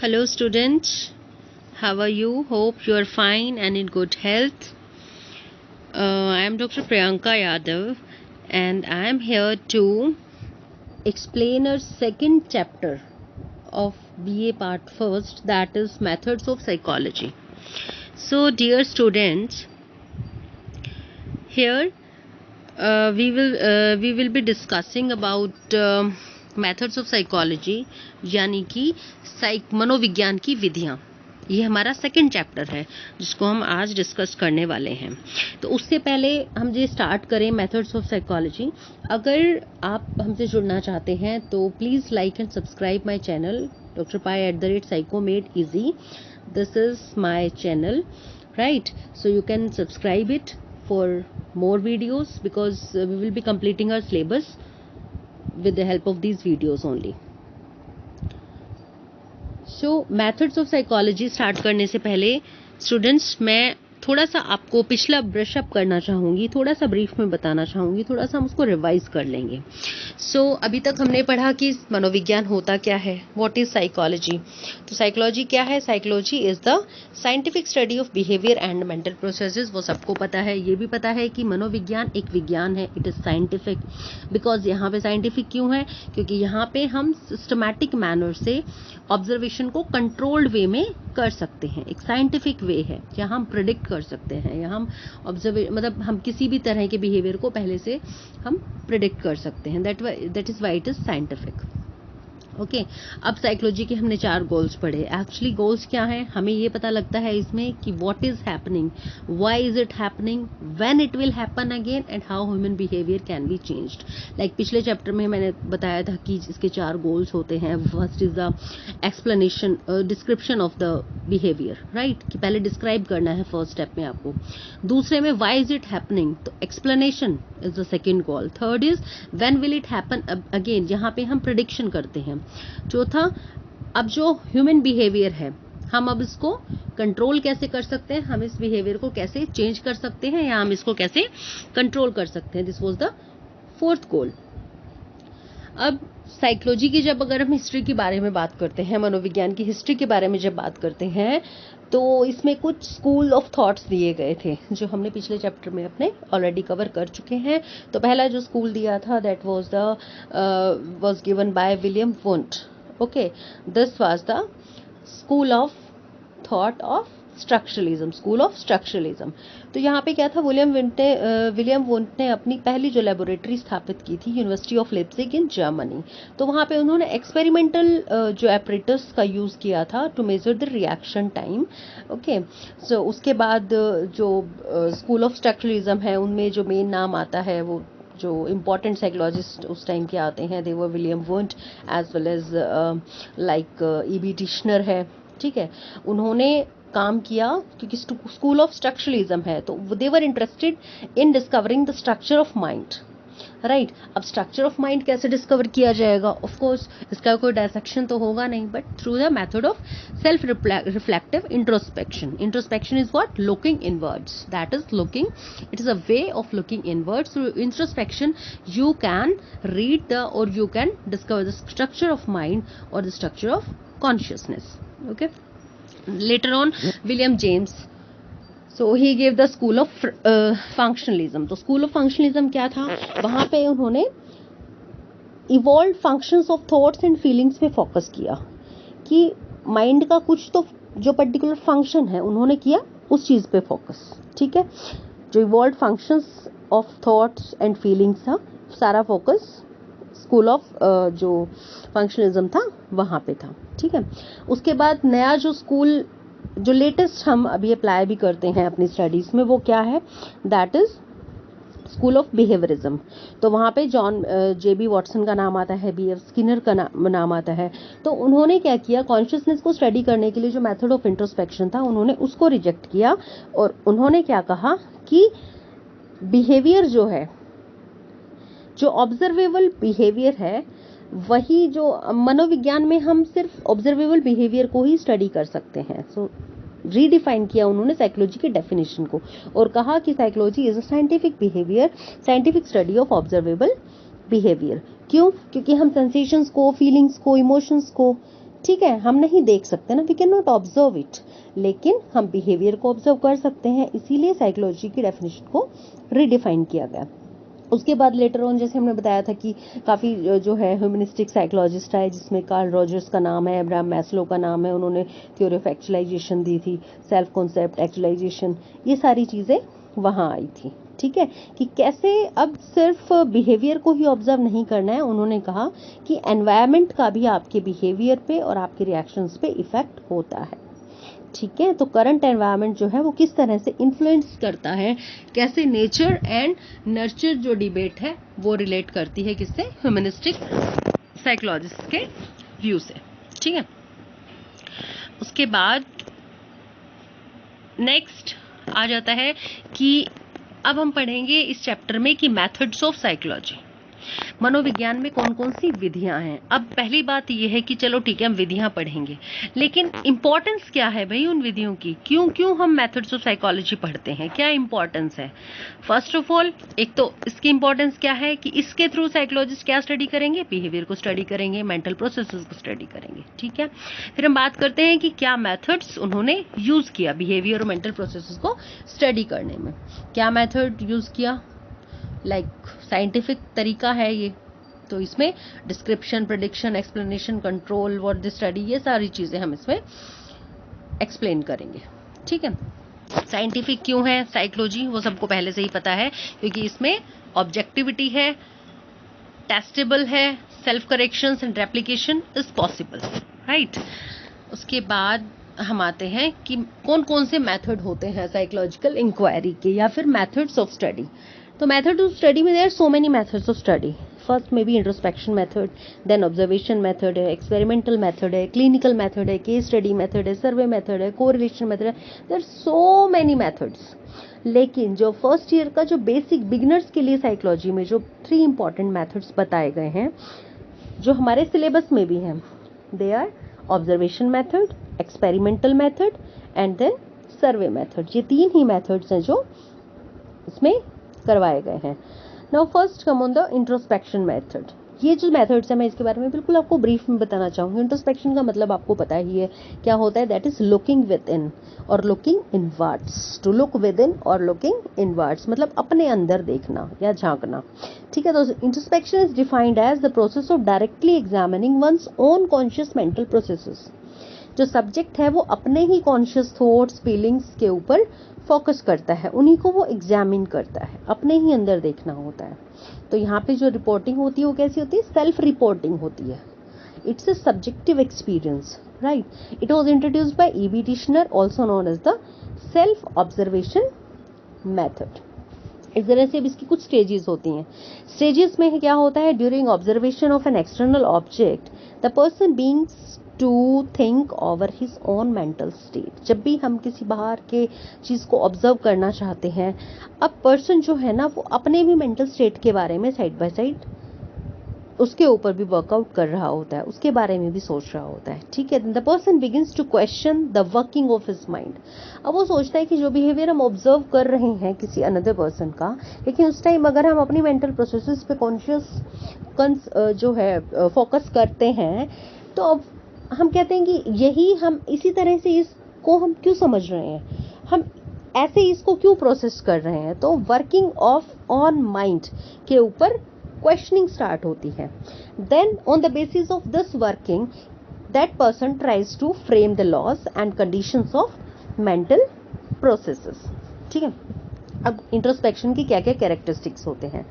Hello, students. How are you? Hope you are fine and in good health. I am Dr. Priyanka Yadav, and I am here to explain our second chapter of BA Part First, that is Methods of Psychology. So, dear students, here we will be discussing about methods of psychology, यानी कि मनोविज्ञान की विधियाँ. ये हमारा second chapter है जिसको हम आज डिस्कस करने वाले हैं. तो उससे पहले हम ये स्टार्ट करें मेथड्स ऑफ साइकोलॉजी. अगर आप हमसे जुड़ना चाहते हैं तो please like and subscribe my channel Dr. Pai @psychomade-easy. This is my channel, right? So you can subscribe it for more videos because we will be completing our syllabus with the help of these videos only. So methods of psychology start करने से पहले students मैं थोड़ा सा आपको पिछला brush up करना चाहूँगी, थोड़ा सा ब्रीफ में बताना चाहूँगी, थोड़ा सा हम उसको रिवाइज कर लेंगे. सो अभी तक हमने पढ़ा कि मनोविज्ञान होता क्या है, व्हाट इज साइकोलॉजी. तो साइकोलॉजी क्या है? Psychology is the scientific study of behaviour and mental processes. वो सबको पता है. ये भी पता है कि मनोविज्ञान एक विज्ञान है. इट इज साइंटिफिक बिकॉज यहाँ पे साइंटिफिक क्यों है? क्योंकि यहाँ पे हम सिस्टमैटिक मैनर से ऑब्जर्वेशन को कंट्रोल्ड वे में कर सकते हैं. एक साइंटिफिक वे है जहाँ हम प्रिडिक्ट कर सकते हैं, या हम मतलब हम किसी भी तरह के बिहेवियर को पहले से हम प्रिडिक्ट कर सकते हैं. That is why it is scientific. Okay. अब साइकोलॉजी के हमने 4 गोल्स पढ़े. एक्चुअली गोल्स क्या हैं? हमें ये पता लगता है इसमें कि what is happening, why is it happening, when it will happen again and how human behaviour can be changed. Like पिछले चैप्टर में मैंने बताया था कि इसके 4 गोल्स होते हैं. First is the explanation, description of the behaviour, right, कि पहले डिस्क्राइब करना है फर्स्ट स्टेप में आपको. दूसरे में व्हाई इज इट हैपनिंग, तो explanation is the second goal. Third is when will it happen again, जहाँ पे हम प्रिडिक्शन करते हैं. चौथा, अब जो ह्यूमन बिहेवियर है हम अब इसको कंट्रोल कैसे कर सकते हैं, हम इस बिहेवियर को कैसे चेंज कर सकते हैं, या हम इसको कैसे कंट्रोल कर सकते हैं. This was the fourth goal. अब साइकोलॉजी की जब अगर हम हिस्ट्री के बारे में बात करते हैं, मनोविज्ञान की हिस्ट्री के बारे में जब बात करते हैं, तो इसमें कुछ स्कूल ऑफ थॉट्स दिए गए थे जो हमने पिछले चैप्टर में अपने ऑलरेडी कवर कर चुके हैं. तो पहला जो स्कूल दिया था that was given by William Wundt. Okay. This was the school of thought of structuralism, school of structuralism. तो यहाँ पे क्या था? विलियम वुंट ने अपनी पहली जो लेबोरेटरी स्थापित की थी university of Leipzig in Germany. तो वहाँ पे उन्होंने एक्सपेरिमेंटल जो एपरेटस का यूज़ किया था to measure the reaction time. Okay. So उसके बाद जो स्कूल ऑफ स्ट्रक्चरलिज्म है उनमें जो मेन नाम आता है, वो जो इम्पॉर्टेंट साइकोलॉजिस्ट उस टाइम के आते हैं, they were William Wundt as well as like E.B. Titchener है. ठीक है. उन्होंने काम किया क्योंकि स्कूल ऑफ स्ट्रक्चरलिज्म है, तो they were interested in discovering the structure of mind, right. अब स्ट्रक्चर ऑफ माइंड कैसे डिस्कवर किया जाएगा? ऑफ कोर्स इसका कोई डायसेक्शन तो होगा नहीं, but through the method of self reflective introspection. Introspection is what? Looking inwards. That is looking, it is a way of looking inwards. Through introspection you can read or you can discover the structure of mind or the structure of consciousness. Okay. Later on, William James, so he gave the school of functionalism. तो school of functionalism क्या था? वहाँ पे उन्होंने evolved functions of thoughts and feelings पे focus किया कि mind का कुछ तो जो पर्टिकुलर फंक्शन है उन्होंने किया उस चीज़ पे फोकस. ठीक है. जो evolved functions of thoughts and feelings था, सारा फोकस स्कूल ऑफ जो फंक्शनलिज्म था वहाँ पे था. ठीक है. उसके बाद नया जो स्कूल, जो लेटेस्ट हम अभी अप्लाई भी करते हैं अपनी स्टडीज़ में, वो क्या है? That is school of behaviourism. तो वहाँ पे जॉन J.B. वॉटसन का नाम आता है, B.F. स्किनर का नाम आता है. तो उन्होंने क्या किया? कॉन्शियसनेस को स्टडी करने के लिए जो मेथड ऑफ इंट्रोस्पेक्शन था उन्होंने उसको रिजेक्ट किया, और उन्होंने क्या कहा कि बिहेवियर जो है, जो ऑब्जर्वेबल बिहेवियर है, वही जो मनोविज्ञान में हम सिर्फ ऑब्जर्वेबल बिहेवियर को ही स्टडी कर सकते हैं. सो रीडिफाइन किया उन्होंने साइकोलॉजी की डेफिनेशन को, और कहा कि psychology is a scientific behaviour, scientific study of observable behaviour. क्यों? क्योंकि हम सेंसेशंस को, फीलिंग्स को, इमोशंस को, ठीक है, हम नहीं देख सकते ना, we can not observe it, लेकिन हम बिहेवियर को ऑब्जर्व कर सकते हैं, इसीलिए साइकोलॉजी की डेफिनेशन को रिडिफाइन किया गया। उसके बाद लेटर ऑन जैसे हमने बताया था कि काफ़ी जो है ह्यूमनिस्टिक साइकोलॉजिस्ट आए, जिसमें कार्ल रॉजर्स का नाम है, अब्राहम मैस्लो का नाम है, उन्होंने थ्योरी ऑफ एक्चुअलाइजेशन दी थी, सेल्फ कॉन्सेप्ट, एक्चुअलाइजेशन, ये सारी चीज़ें वहाँ आई थी। ठीक है, कि कैसे अब सिर्फ बिहेवियर को ही ऑब्जर्व नहीं करना है, उन्होंने कहा कि एनवायरनमेंट का भी आपके बिहेवियर पे और आपके रिएक्शंस पे इफेक्ट होता है। ठीक है, तो करंट एनवायरनमेंट जो है वो किस तरह से इन्फ्लुएंस करता है, कैसे नेचर एंड नर्चर जो डिबेट है वो रिलेट करती है किससे, ह्यूमनिस्टिक साइकोलॉजिस्ट के व्यू से। ठीक है, उसके बाद नेक्स्ट आ जाता है कि अब हम पढ़ेंगे इस चैप्टर में कि मेथड्स ऑफ साइकोलॉजी, मनोविज्ञान में कौन कौन सी विधियां हैं। अब पहली बात यह है कि चलो ठीक है हम विधियां पढ़ेंगे, लेकिन इंपॉर्टेंस क्या है भाई उन विधियों की, क्यों हम मेथड्स ऑफ साइकोलॉजी पढ़ते हैं, क्या इंपॉर्टेंस है। फर्स्ट ऑफ ऑल एक तो इसकी इंपॉर्टेंस क्या है कि इसके थ्रू साइकोलॉजिस्ट क्या स्टडी करेंगे, बिहेवियर को स्टडी करेंगे, मेंटल प्रोसेसेस को स्टडी करेंगे। ठीक है, फिर हम बात करते हैं कि क्या मेथड्स उन्होंने यूज किया बिहेवियर और मेंटल प्रोसेसेस को स्टडी करने में, क्या मेथड यूज किया, लाइक साइंटिफिक तरीका है ये, तो इसमें description, prediction, explanation, control, what the study, ये सारी चीजें हम इसमें एक्सप्लेन करेंगे। ठीक है, साइंटिफिक क्यों है साइकोलॉजी, वो सबको पहले से ही पता है, क्योंकि इसमें ऑब्जेक्टिविटी है, टेस्टेबल है, self corrections and replication is possible, right. उसके बाद हम आते हैं कि कौन कौन से मेथड होते हैं साइकोलॉजिकल इंक्वायरी के, या फिर मेथड्स ऑफ स्टडी। तो मेथड ऑफ स्टडी में there are so many methods of study. First में भी introspection method, then observation method है, एक्सपेरिमेंटल मेथड है, क्लिनिकल मेथड है, केस स्टडी मेथड है, सर्वे मेथड है, कोरिलेशन मेथड है, there are so many methods. लेकिन जो फर्स्ट ईयर का जो बेसिक बिगिनर्स के लिए साइकोलॉजी में जो 3 इंपॉर्टेंट मेथड्स बताए गए हैं, जो हमारे सिलेबस में भी हैं, they are observation method, experimental method and then survey method. ये 3 ही मेथड्स हैं जो इसमें करवाए गए हैं। Now first come on the introspection method. ये जो मेथड्स है मैं इसके बारे में बिल्कुल आपको ब्रीफ में बताना चाहूंगी। इंट्रोस्पेक्शन का मतलब आपको पता ही है क्या होता है, that is looking within और looking inwards. To look within और लुकिंग इनवर्ड्स मतलब अपने अंदर देखना या झांकना। ठीक है, तो introspection is defined as the process of directly examining one's own conscious mental processes. जो सब्जेक्ट है वो अपने ही कॉन्शियस थॉट्स, फीलिंग्स के ऊपर फोकस करता है, उन्हीं को वो एग्जामिन करता है, अपने ही अंदर देखना होता है। तो यहाँ पे जो रिपोर्टिंग होती है वो कैसी होती है, सेल्फ रिपोर्टिंग होती है। It's a subjective experience, right. It was introduced by E.B. Titchener, also known as the self observation method. इस तरह से अब इसकी कुछ स्टेजेस होती हैं। स्टेजेस में क्या होता है, during observation of an external object the person begins to think over his own mental state. जब भी हम किसी बाहर के चीज को ऑब्जर्व करना चाहते हैं, अब पर्सन जो है ना वो अपने भी मेंटल स्टेट के बारे में साइड बाय साइड उसके ऊपर भी वर्कआउट कर रहा होता है, उसके बारे में भी सोच रहा होता है। ठीक है, the person begins to question the working of his mind. अब वो सोचता है कि जो बिहेवियर हम ऑब्जर्व कर रहे हैं किसी अनदर पर्सन का, लेकिन उस टाइम अगर हम अपनी मेंटल प्रोसेसेस पे कॉन्शियस जो है फोकस करते हैं, तो अब हम कहते हैं कि यही हम इसी तरह से इसको हम क्यों समझ रहे हैं, हम ऐसे इसको क्यों प्रोसेस कर रहे हैं। तो वर्किंग ऑफ ऑन माइंड के ऊपर क्वेश्चनिंग स्टार्ट होती है। Then on the basis of this working that person tries to frame the laws and conditions of mental processes. ठीक है, अब इंट्रोस्पेक्शन की क्या क्या कैरेक्टरिस्टिक्स होते हैं।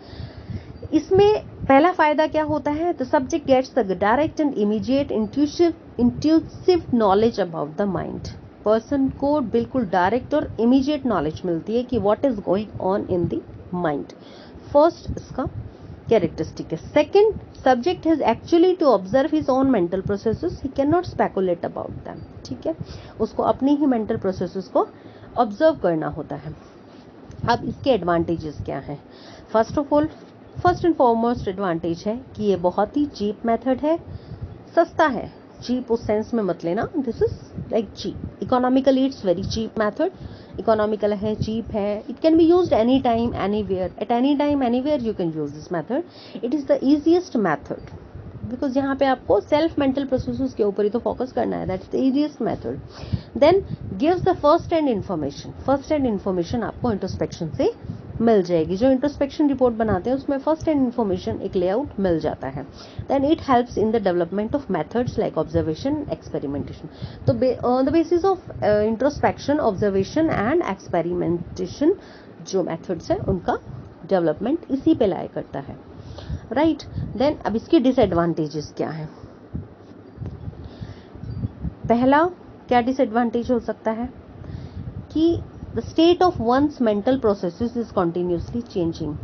इसमें पहला फायदा क्या होता है, the subject gets the direct and immediate intuitive knowledge about the mind. Person को बिल्कुल डायरेक्ट और इमीडिएट नॉलेज मिलती है कि what is going on in the mind. First इसका कैरेक्टरिस्टिक है। Second, subject has actually to observe his own mental processes, he can not speculate about them. ठीक है, उसको अपनी ही मेंटल प्रोसेसेस को ऑब्जर्व करना होता है। अब इसके एडवांटेजेस क्या हैं। फर्स्ट एंड फॉरमोस्ट एडवांटेज है कि ये बहुत ही चीप मेथड है, सस्ता है। चीप उस सेंस में मत लेना, this is like cheap, economically it's very cheap method. Economical है, चीप है, it can be used any time anywhere, at any time anywhere you can use this method. It is the easiest method because यहाँ पे आपको self mental processes के ऊपर ही तो focus करना है. That's the easiest method. Then gives the first hand information. First hand information आपको introspection से मिल जाएगी. जो इंट्रोस्पेक्शन रिपोर्ट बनाते हैं उसमें फर्स्ट हैंड इन्फॉर्मेशन एक लेआउट मिल जाता है. Then it helps in the development of methods like observation, experimentation. तो the basis of introspection, observation and experimentation जो मेथड्स है उनका डेवलपमेंट इसी पे लाया करता है. राइट. देन अब इसके डिसएडवांटेजेस क्या है. पहला क्या डिसएडवांटेज हो सकता है कि the state of one's mental processes is continuously changing.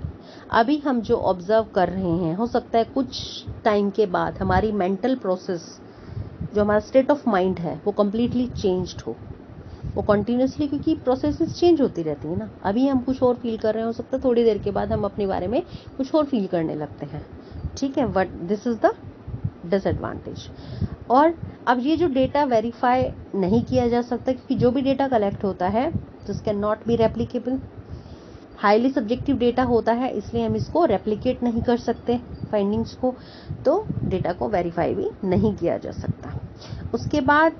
अभी हम जो ऑब्जर्व कर रहे हैं, हो सकता है कुछ टाइम के बाद हमारी मेंटल प्रोसेस, जो हमारा स्टेट ऑफ माइंड है, वो कम्प्लीटली चेंज्ड हो. वो कॉन्टिन्यूसली, क्योंकि प्रोसेसेस चेंज होती रहती है ना. अभी हम कुछ और फील कर रहे हैं, हो सकता है थोड़ी देर के बाद हम अपने बारे में कुछ और फील करने लगते हैं. ठीक है. But this is the disadvantage. और अब ये जो डेटा वेरीफाई नहीं किया जा सकता, क्योंकि जो भी डेटा कलेक्ट होता है this can not be replicable. Highly subjective data होता है, इसलिए हम इसको रेप्लिकेट नहीं कर सकते फाइंडिंग्स को. तो डेटा को वेरीफाई भी नहीं किया जा सकता. उसके बाद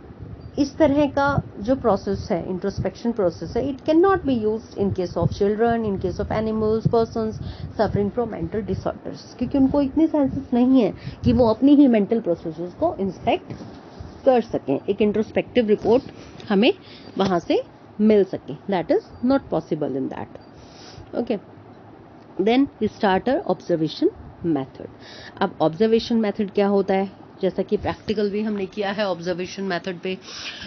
इस तरह का जो प्रोसेस है, इंट्रोस्पेक्शन प्रोसेस है, it can not be used in case of children, in case of animals, persons suffering from mental disorders, क्योंकि उनको इतने सेंसेस नहीं है कि वो अपनी ही मेंटल प्रोसेसेस को इंस्पेक्ट कर सकें. एक इंट्रोस्पेक्टिव रिपोर्ट हमें वहां से मिल सके. That is not possible in that. Okay. Then we start our observation method. अब ऑब्जर्वेशन मेथड क्या होता है, जैसा कि प्रैक्टिकल भी हमने किया है ऑब्जर्वेशन मेथड पे.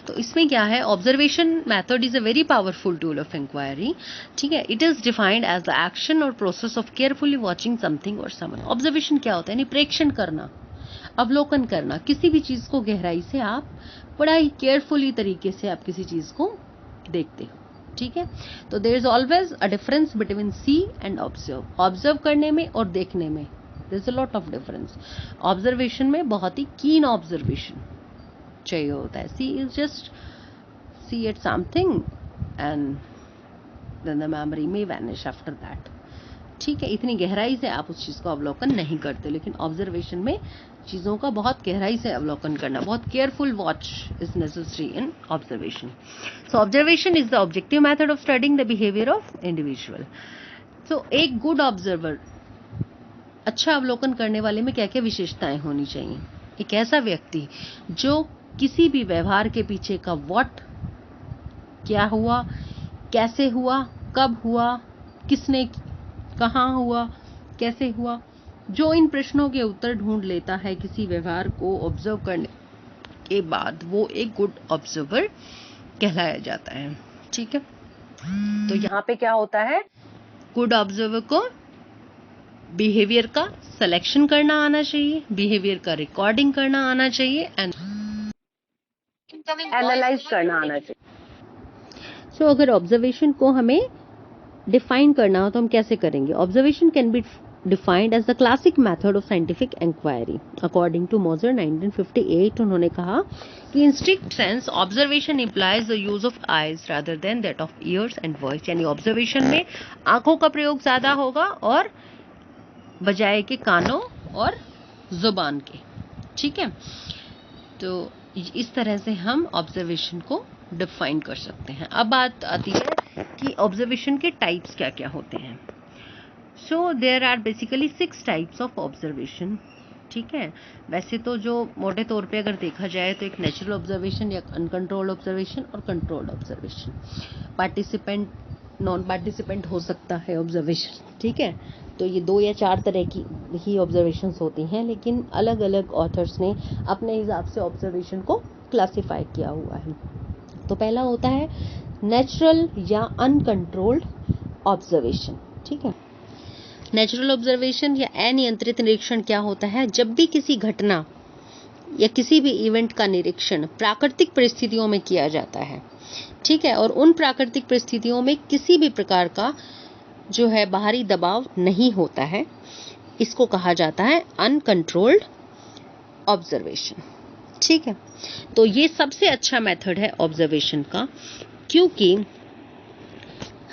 तो इसमें क्या है, observation method is a very powerful tool of inquiry. ठीक है. It is defined as the action और process of carefully watching something और समवन. ऑब्जर्वेशन क्या होता है, यानी प्रेक्षण करना, अवलोकन करना. किसी भी चीज को गहराई से आप बड़ा ही केयरफुली तरीके से आप किसी चीज को देखते हो. ठीक है. तो there is always a difference between see and observe. Observe करने में और देखने में there is a lot of difference. Observation में बहुत ही कीन ऑब्जर्वेशन चाहिए होता है. See is just see at something and then the memory में वैनिश आफ्टर दैट. ठीक है. इतनी गहराई से आप उस चीज को अवलोकन नहीं करते, लेकिन ऑब्जर्वेशन में चीजों का बहुत गहराई से अवलोकन करना, बहुत careful watch is necessary in observation. So observation is the objective method of studying the behaviour of individual. So एक गुड ऑब्जर्वर, अच्छा अवलोकन करने वाले में क्या क्या विशेषताएं होनी चाहिए. एक ऐसा व्यक्ति जो किसी भी व्यवहार के पीछे का व्हाट, क्या हुआ, कैसे हुआ, कब हुआ, किसने, कहाँ हुआ, कैसे हुआ, जो इन प्रश्नों के उत्तर ढूंढ लेता है किसी व्यवहार को ऑब्जर्व करने के बाद, वो एक गुड ऑब्जर्वर कहलाया जाता है. ठीक है. तो यहाँ पे क्या होता है, गुड ऑब्जर्वर को बिहेवियर का सिलेक्शन करना आना चाहिए, बिहेवियर का रिकॉर्डिंग करना आना चाहिए एंड एनालाइज करना आना चाहिए. सो अगर ऑब्जर्वेशन को हमें डिफाइन करना हो तो हम कैसे करेंगे. Observation can be defined as the classic method of scientific inquiry. According to Moser 1958, उन्होंने कहा कि in strict sense observation implies the use of eyes rather than that of ears and voice. यानी observation में आंखों का प्रयोग ज्यादा होगा और बजाय के कानों और जुबान के. ठीक है. तो इस तरह से हम ऑब्जर्वेशन को डिफाइन कर सकते हैं. अब बात आती है कि ऑब्जर्वेशन के टाइप्स क्या क्या होते हैं. So there are basically 6 types of observation. ठीक है. वैसे तो जो मोटे तौर पे अगर देखा जाए तो एक नेचुरल ऑब्जर्वेशन या अनकंट्रोल्ड ऑब्जर्वेशन और controlled observation, participant, non participant हो सकता है ऑब्जर्वेशन. ठीक है. तो ये 2 या 4 तरह की ही ऑब्जर्वेशंस होती हैं, लेकिन अलग अलग ऑथर्स ने अपने हिसाब से ऑब्जर्वेशन को क्लासिफाई किया हुआ है. तो पहला होता है नेचुरल या अनकंट्रोल्ड ऑब्जर्वेशन. ठीक है. नेचुरल ऑब्जर्वेशन या अनियंत्रित निरीक्षण क्या होता है, जब भी किसी घटना या किसी भी इवेंट का निरीक्षण प्राकृतिक परिस्थितियों में किया जाता है. ठीक है. और उन प्राकृतिक परिस्थितियों में किसी भी प्रकार का जो है बाहरी दबाव नहीं होता है, इसको कहा जाता है अनकंट्रोल्ड ऑब्जर्वेशन. ठीक है. तो ये सबसे अच्छा मेथड है ऑब्जर्वेशन का, क्योंकि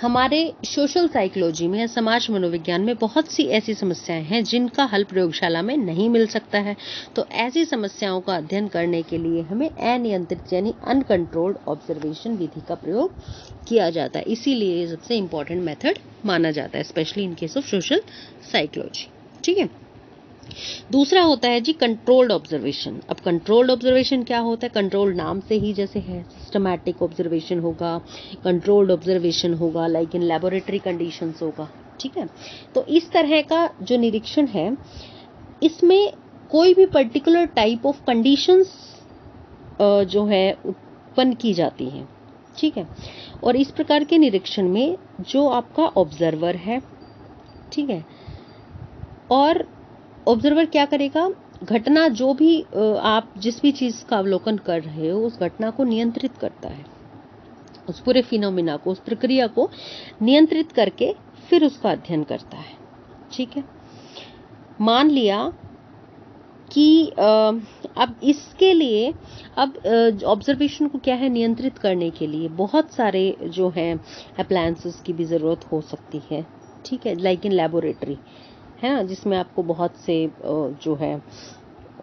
हमारे सोशल साइकोलॉजी में, समाज मनोविज्ञान में बहुत सी ऐसी समस्याएं हैं जिनका हल प्रयोगशाला में नहीं मिल सकता है। तो ऐसी समस्याओं का अध्ययन करने के लिए हमें अनियंत्रित यानी अनकंट्रोल्ड ऑब्जर्वेशन विधि का प्रयोग किया जाता है। इसीलिए ये सबसे इम्पोर्टेंट मेथड माना जाता है, specially in case of social psychology. ठीक है। दूसरा होता है जी कंट्रोल्ड ऑब्जर्वेशन। अब कंट्रोल्ड ऑब्जर्वेशन क्या होता है? कंट्रोल्ड नाम से ही जैसे है, सिस्टमैटिक ऑब्जर्वेशन होगा, कंट्रोल्ड ऑब्जर्वेशन होगा, लाइक इन लेबोरेटरी कंडीशंस होगा। ठीक है। तो इस तरह का जो निरीक्षण है, इसमें कोई भी पर्टिकुलर टाइप ऑफ कंडीशंस जो है उत्पन्न की जाती हैं। ठीक है। और इस प्रकार के निरीक्षण में जो आपका ऑब्जर्वर है, ठीक है, और ऑब्जर्वर क्या करेगा? घटना जो भी आप जिस भी चीज का अवलोकन कर रहे हो, उस घटना को नियंत्रित करता है, उस पूरे फिनोमिना को, उस प्रक्रिया को नियंत्रित करके फिर उसका अध्ययन करता है। ठीक है। मान लिया कि अब इसके लिए, अब ऑब्जर्वेशन को क्या है, नियंत्रित करने के लिए बहुत सारे जो है अप्लायंसेस की भी ज़रूरत हो सकती है। ठीक है। लाइक इन लेबोरेटरी है ना, जिसमें आपको बहुत से जो है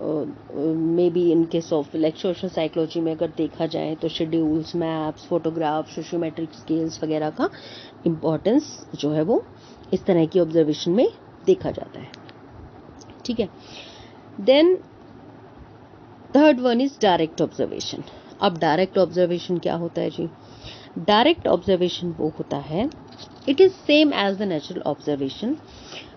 may be in case of like social psychology में अगर देखा जाए तो schedules, maps, photograph, sociometric scales वगैरह का इम्पोर्टेंस जो है वो इस तरह की ऑब्जर्वेशन में देखा जाता है। ठीक है। Then third one is direct observation. अब डायरेक्ट ऑब्जर्वेशन क्या होता है जी? डायरेक्ट ऑब्जर्वेशन वो होता है, it is same as the natural observation,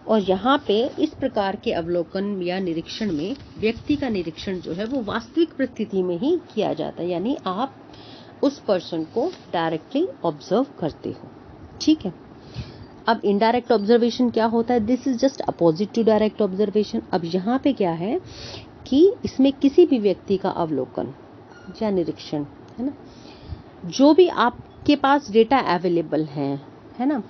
और यहाँ पे इस प्रकार के अवलोकन या निरीक्षण में व्यक्ति का निरीक्षण जो है वो वास्तविक परिस्थिति में ही किया जाता है, यानी आप उस पर्सन को डायरेक्टली ऑब्जर्व करते हो। ठीक है। अब इनडायरेक्ट ऑब्जर्वेशन क्या होता है? This is just opposite to direct observation. अब यहाँ पे क्या है कि इसमें किसी भी व्यक्ति का अवलोकन या निरीक्षण, है ना, जो भी आपके पास डेटा अवेलेबल है ना,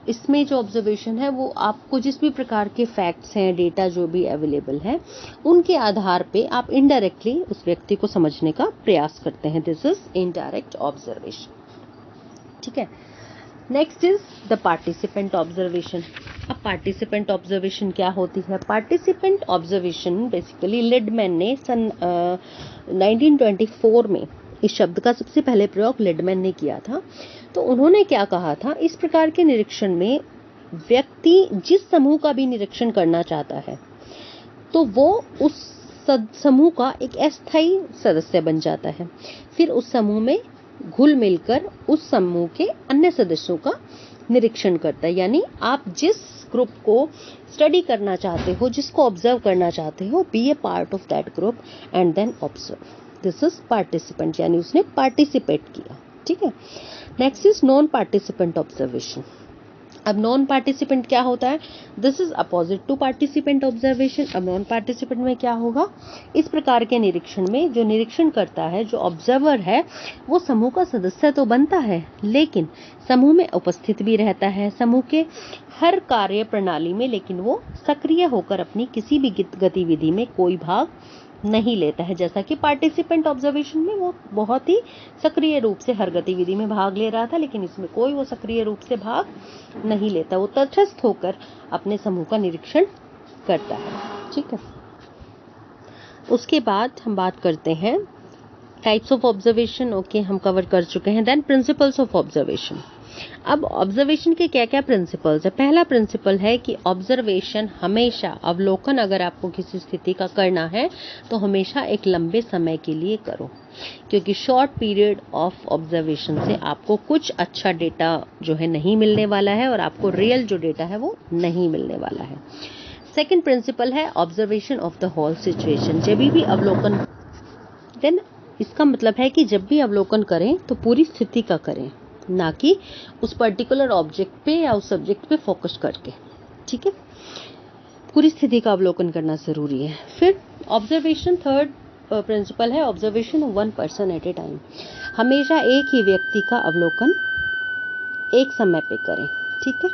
इसमें जो ऑब्जर्वेशन है वो आपको जिस भी प्रकार के फैक्ट्स हैं, डेटा जो भी अवेलेबल है, उनके आधार पे आप इनडायरेक्टली उस व्यक्ति को समझने का प्रयास करते हैं। This is indirect observation. ठीक है। Next is the participant observation. अब पार्टिसिपेंट ऑब्जर्वेशन क्या होती है? पार्टिसिपेंट ऑब्जर्वेशन बेसिकली लिडमैन ने सन 1924 में इस शब्द का सबसे पहले प्रयोग लिडमैन ने किया था। तो उन्होंने क्या कहा था? इस प्रकार के निरीक्षण में व्यक्ति जिस समूह का भी निरीक्षण करना चाहता है तो वो उस समूह का एक अस्थायी सदस्य बन जाता है, फिर उस समूह में घुल मिलकर उस समूह के अन्य सदस्यों का निरीक्षण करता है। यानी आप जिस ग्रुप को स्टडी करना चाहते हो, जिसको ऑब्जर्व करना चाहते हो, be a part of that group and then observe. This is participant, यानी उसने पार्टिसिपेट किया। ठीक है। Next is non participant observation. अब नॉन पार्टिसिपेंट क्या होता है? This is opposite to participant observation. अब नॉन पार्टिसिपेंट में क्या होगा? इस प्रकार के निरीक्षण में जो निरीक्षण करता है, जो ऑब्जर्वर है, वो समूह का सदस्य तो बनता है, लेकिन समूह में उपस्थित भी रहता है, समूह के हर कार्य प्रणाली में, लेकिन वो सक्रिय होकर अपनी किसी भी गतिविधि में कोई भाग नहीं लेता है। जैसा कि पार्टिसिपेंट ऑब्जर्वेशन में वो बहुत ही सक्रिय रूप से हर गतिविधि में भाग ले रहा था, लेकिन इसमें कोई वो सक्रिय रूप से भाग नहीं लेता, वो तटस्थ होकर अपने समूह का निरीक्षण करता है। ठीक है। उसके बाद हम बात करते हैं टाइप्स ऑफ ऑब्जर्वेशन। ओके, हम कवर कर चुके हैं। Then principles of observation. अब ऑब्जर्वेशन के क्या क्या प्रिंसिपल्स है? पहला प्रिंसिपल है कि ऑब्जर्वेशन हमेशा, अवलोकन अगर आपको किसी स्थिति का करना है तो हमेशा एक लंबे समय के लिए करो, क्योंकि शॉर्ट पीरियड ऑफ ऑब्जर्वेशन से आपको कुछ अच्छा डेटा जो है नहीं मिलने वाला है, और आपको रियल जो डेटा है वो नहीं मिलने वाला है। सेकेंड प्रिंसिपल है observation of the whole situation. जब भी अवलोकन, देन इसका मतलब है कि जब भी अवलोकन करें तो पूरी स्थिति का करें, ना कि उस पर्टिकुलर ऑब्जेक्ट पे या उस सब्जेक्ट पे फोकस करके। ठीक है। पूरी स्थिति का अवलोकन करना जरूरी है। फिर ऑब्जर्वेशन, थर्ड प्रिंसिपल है observation of one person at A time. हमेशा एक ही व्यक्ति का अवलोकन एक समय पे करें। ठीक है।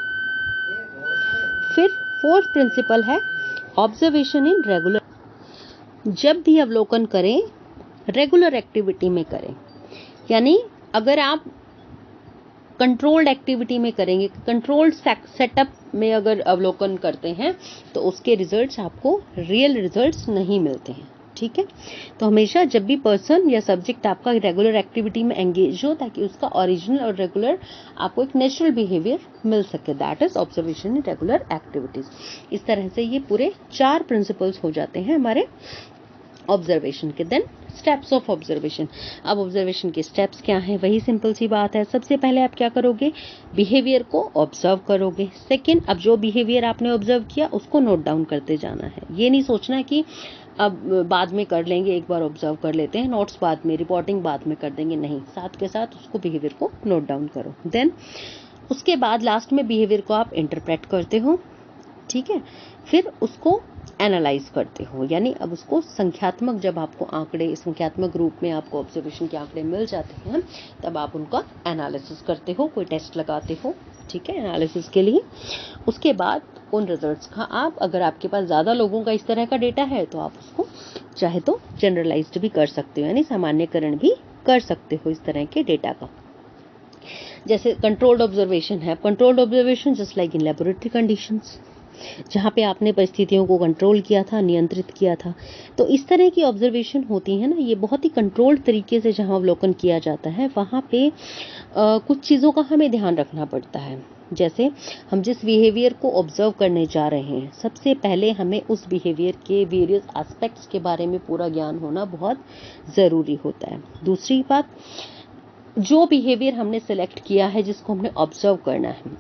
फिर फोर्थ प्रिंसिपल है ऑब्जर्वेशन इन रेगुलर। जब भी अवलोकन करें रेगुलर एक्टिविटी में करें, यानी अगर आप कंट्रोल्ड एक्टिविटी में करेंगे, कंट्रोल्ड सेटअप में अगर अवलोकन करते हैं तो उसके रिजल्ट्स आपको रियल रिजल्ट्स नहीं मिलते हैं। ठीक है, तो हमेशा जब भी पर्सन या सब्जेक्ट आपका रेगुलर एक्टिविटी में एंगेज हो ताकि उसका ओरिजिनल और रेगुलर आपको एक नेचुरल बिहेवियर मिल सके, that is observation in regular activities. इस तरह से ये पूरे 4 प्रिंसिपल्स हो जाते हैं हमारे ऑब्जर्वेशन के। Then steps of observation. अब ऑब्जर्वेशन के स्टेप्स क्या हैं? वही सिंपल सी बात है। सबसे पहले आप क्या करोगे? बिहेवियर को ऑब्जर्व करोगे। सेकंड, अब जो बिहेवियर आपने ऑब्जर्व किया उसको नोट डाउन करते जाना है। ये नहीं सोचना कि अब बाद में कर लेंगे, एक बार ऑब्जर्व कर लेते हैं, नोट्स बाद में, रिपोर्टिंग बाद में कर देंगे, नहीं, साथ के साथ उसको बिहेवियर को नोट डाउन करो। देन उसके बाद लास्ट में बिहेवियर को आप इंटरप्रेट करते हो। ठीक है, फिर उसको एनालाइज करते हो, यानी अब उसको संख्यात्मक, जब आपको आंकड़े संख्यात्मक रूप में आपको ऑब्जर्वेशन के आंकड़े मिल जाते हैं तब आप उनका एनालिसिस करते हो, कोई टेस्ट लगाते हो। ठीक है, एनालिसिस के लिए उसके बाद उन रिजल्ट्स का आप, अगर आपके पास ज़्यादा लोगों का इस तरह का डेटा है तो आप उसको चाहे तो जनरलाइज्ड भी कर सकते हो, यानी सामान्यकरण भी कर सकते हो इस तरह के डेटा का। जैसे कंट्रोल्ड ऑब्जर्वेशन है, controlled observation just like in laboratory conditions, जहाँ पे आपने परिस्थितियों को कंट्रोल किया था, नियंत्रित किया था। तो इस तरह की ऑब्जर्वेशन होती है ना, ये बहुत ही कंट्रोल्ड तरीके से जहाँ अवलोकन किया जाता है वहाँ पे कुछ चीज़ों का हमें ध्यान रखना पड़ता है। जैसे हम जिस बिहेवियर को ऑब्जर्व करने जा रहे हैं, सबसे पहले हमें उस बिहेवियर के वेरियस एस्पेक्ट्स के बारे में पूरा ज्ञान होना बहुत ज़रूरी होता है। दूसरी बात, जो बिहेवियर हमने सेलेक्ट किया है, जिसको हमने ऑब्जर्व करना है,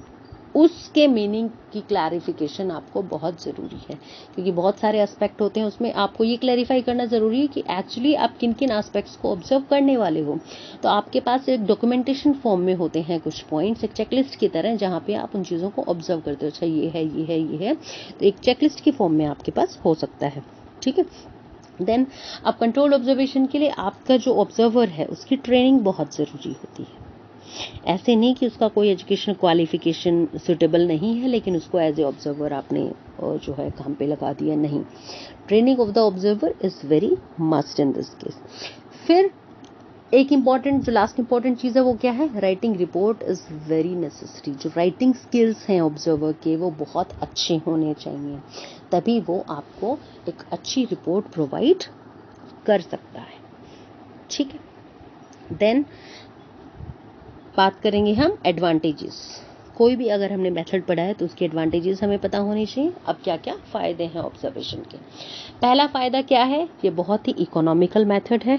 उसके मीनिंग की क्लैरिफिकेशन आपको बहुत ज़रूरी है, क्योंकि बहुत सारे एस्पेक्ट होते हैं, उसमें आपको ये क्लैरिफाई करना ज़रूरी है कि एक्चुअली आप किन किन एस्पेक्ट्स को ऑब्जर्व करने वाले हो। तो आपके पास एक डॉक्यूमेंटेशन फॉर्म में होते हैं कुछ पॉइंट्स, एक चेकलिस्ट की तरह, जहाँ पे आप उन चीज़ों को ऑब्जर्व करते हो। अच्छा, ये है, ये है, ये है, तो एक चेकलिस्ट की फॉर्म में आपके पास हो सकता है। ठीक है, देन अब कंट्रोल ऑब्जर्वेशन के लिए आपका जो ऑब्जर्वर है उसकी ट्रेनिंग बहुत ज़रूरी होती है। ऐसे नहीं कि उसका कोई एजुकेशन क्वालिफिकेशन सुटेबल नहीं है लेकिन उसको एज ए ऑब्जर्वर आपने जो है काम पे लगा दिया, नहीं। Training of the observer is very must in this case. फिर एक इम्पॉर्टेंट, जो लास्ट इम्पॉर्टेंट चीज़ है वो क्या है? Writing report is very necessary. जो राइटिंग स्किल्स हैं ऑब्जर्वर के वो बहुत अच्छे होने चाहिए, तभी वो आपको एक अच्छी रिपोर्ट प्रोवाइड कर सकता है। ठीक है, देन बात करेंगे हम एडवांटेजेस। कोई भी अगर हमने मेथड पढ़ा है तो उसके एडवांटेजेस हमें पता होने चाहिए। अब क्या क्या फ़ायदे हैं ऑब्जर्वेशन के? पहला फ़ायदा क्या है? ये बहुत ही इकोनॉमिकल मेथड है,